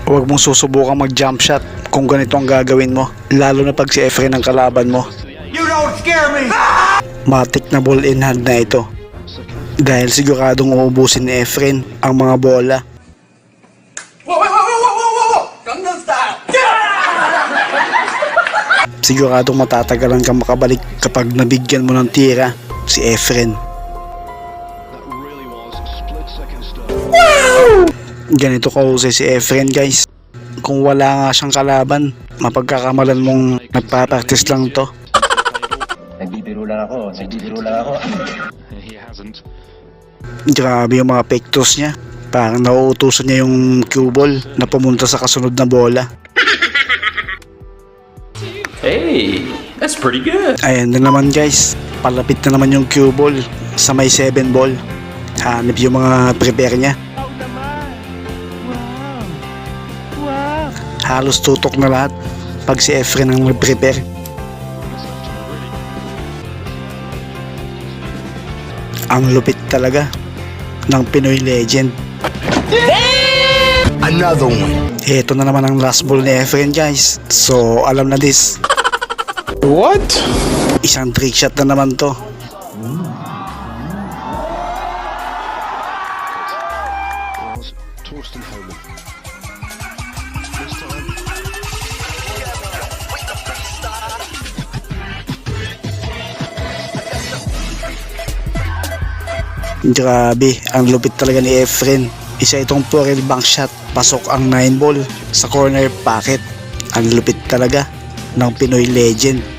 Huwag mong susubukan mag-jump shot kung ganito ang gagawin mo. Lalo na pag si Efren ang kalaban mo. You don't scare me! Matik na ball in hand na ito. Dahil siguradong uubusin ni Efren ang mga bola. Gangnam Style! Siguradong matatagalan kang makabalik kapag nabigyan mo ng tira si Efren. Ganito kahusay si Efren, guys. Kung wala nga siyang kalaban, mapagkakamalan mong nagpa-practice lang to. Nagbibiro lang ako. Grabe yung mga pectos niya. Parang nauutusan niya yung cue ball na pumunta sa kasunod na bola. Hey, that's pretty good. Ayan na naman, guys. Palapit na naman yung cue ball sa may 7 ball. Hanip yung mga prepare niya. Halos tutok na lahat pag si Efren ang mag-prepare. Ang lupit talaga ng Pinoy legend. Another one. Ito na naman ang last ball ni Efren, guys. So alam na this. What? Isang trick shot na naman to. Grabe, ang lupit talaga ni Efren. Isa itong foreign bank shot. Pasok ang 9 ball sa corner pocket. Ang lupit talaga ng Pinoy legend.